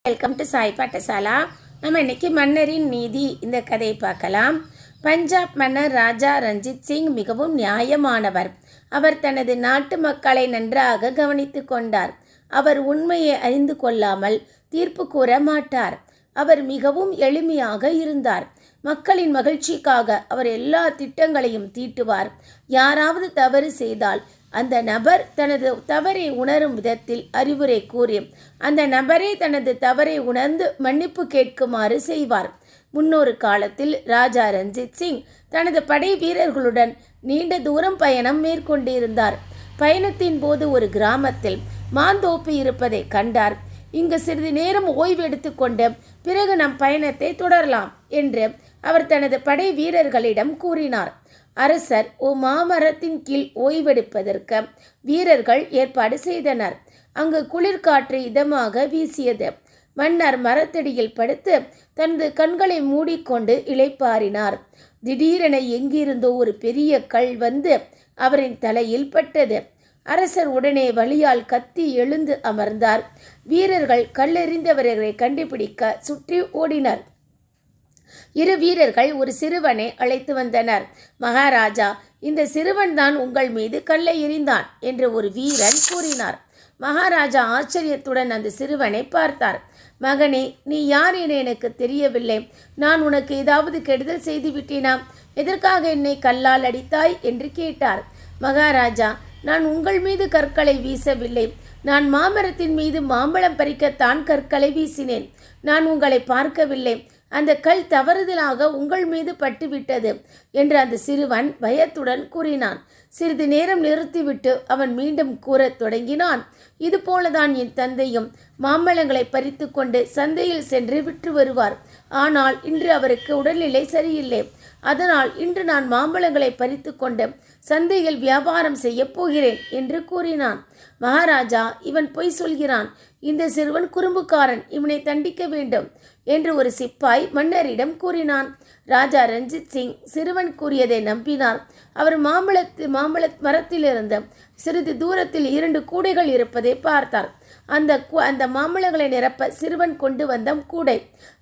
Welcome to Sai பாட்டசாலா. நம்ம இன்னைக்கு மன்னரின் நீதி இந்த கதையை பார்க்கலாம். பஞ்சாப் மன்னர் ராஜா ரஞ்சித் சிங் மிகவும் நியாயமானவர். அவர் தனது நாட்டு மக்களை நன்றாக கவனித்து கொண்டார். அவர் உண்மையை அறிந்து கொள்ளாமல் தீர்ப்பு கூற மாட்டார். அவர் மிகவும் எளிமையாக இருந்தார். மக்களின் மகிழ்ச்சிக்காக அவர் எல்லா திட்டங்களையும் தீட்டுவார். யாராவது தவறு செய்தால் அந்த நபர் தனது தவறை உணரும் விதத்தில் அறிவுரை கூறி அந்த நபரே தனது தவறை உணர்ந்து மன்னிப்பு கேட்குமாறு செய்வார். முன்னொரு காலத்தில் ராஜா ரஞ்சித் சிங் தனது படை வீரர்களுடன் நீண்ட தூரம் பயணம் மேற்கொண்டிருந்தார். பயணத்தின் போது ஒரு கிராமத்தில் மாந்தோப்பு இருப்பதை கண்டார். இங்கு சிறிது நேரம் ஓய்வு எடுத்துக்கொண்டு பிறகு நம் பயணத்தை தொடரலாம் என்று அவர் தனது படை வீரர்களிடம் கூறினார். அரசர் மாமரத்தின் கீழ் ஓய்வெடுப்பதற்கு வீரர்கள் ஏற்பாடு செய்தனர். அங்கு குளிர்காற்று இதமாக வீசியது. மன்னர் மரத்தடியில் படுத்து தனது கண்களை மூடிக்கொண்டு இளைப்பாறினார். திடீரென எங்கிருந்தோ ஒரு பெரிய கல் வந்து அவரின் தலையில் பட்டது. அரசர் உடனே வலியால் கத்தி எழுந்து அமர்ந்தார். வீரர்கள் கல்லெறிந்தவர்களை கண்டுபிடிக்க சுற்றி ஓடினர். இரு வீரர்கள் ஒரு சிறுவனை அழைத்து வந்தனர். மகாராஜா, இந்த சிறுவன் தான் உங்கள் மீது கல்லை எறிந்தான் என்று ஒரு வீரன் கூறினார். மகாராஜா ஆச்சரியத்துடன் அந்த சிறுவனை பார்த்தார். மகனே, நீ யார் என எனக்கு தெரியவில்லை. நான் உனக்கு ஏதாவது கெடுதல் செய்து விட்டேனா? எதற்காக என்னை கல்லால் அடித்தாய் என்று கேட்டார். மகாராஜா, நான் உங்கள் மீது கற்களை வீசவில்லை. நான் மாமரத்தின் மீது மாம்பழம் பறிக்கத்தான் கற்களை வீசினேன். நான் உங்களை பார்க்கவில்லை. அந்த கல் தவறுதலாக உங்கள் மீது பட்டுவிட்டது என்று அந்த சிறுவன் பயத்துடன் கூறினான். சிறிது நேரம் நிறுத்திவிட்டு அவன் மீண்டும் கூறத் தொடங்கினான். இது போலதான் என் தந்தையும் மாம்பழங்களை பறித்து கொண்டு சந்தையில் சென்று விற்று வருவார். ஆனால் இன்று அவருக்கு உடல்நிலை சரியில்லை. அதனால் இன்று நான் மாம்பழங்களை பறித்து கொண்டு சந்தையில் வியாபாரம் செய்ய போகிறேன் என்று கூறினான். மகாராஜா, இவன் பொய் சொல்கிறான். இந்த சிறுவன் குறும்புக்காரன். இவனை தண்டிக்க வேண்டும் என்று ஒரு சிப்பாய் மன்னரிடம் கூறினான். ராஜா ரஞ்சித் சிங் சிறுவன் கூறியதை நம்பினார். அவர் மாம்பழ மரத்திலிருந்து சிறிது தூரத்தில் 2 கூடைகள் இருப்பதை பார்த்தார். அந்த மாம்பழங்களை நிரப்ப சிறுவன் கொண்டு வந்த கூடை.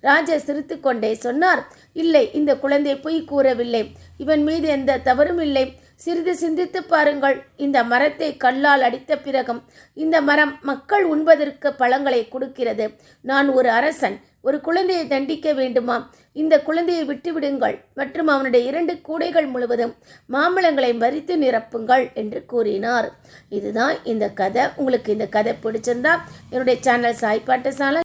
ராஜா சிரித்து கொண்டே சொன்னார், இல்லை, இந்த குழந்தை பொய் கூறவில்லை. இவன் மீது எந்த தவறும் இல்லை. சிறிது சிந்தித்து பாருங்கள். இந்த மரத்தை கல்லால் அடித்த பிறகும் இந்த மரம் மக்கள் உண்பதற்கு பழங்களை கொடுக்கிறது. நான் ஒரு அரசன். ஒரு குழந்தையை தண்டிக்க வேண்டுமா? இந்த குழந்தையை விட்டுவிடுங்கள் மற்றும் அவனுடைய 2 கூடைகள் முழுவதும் மாம்பழங்களை மறித்து நிரப்புங்கள் என்று கூறினார். இதுதான் இந்த கதை. உங்களுக்கு இந்த கதை பிடிச்சிருந்தா என்னுடைய சேனல் சாய் பாட்டசாலா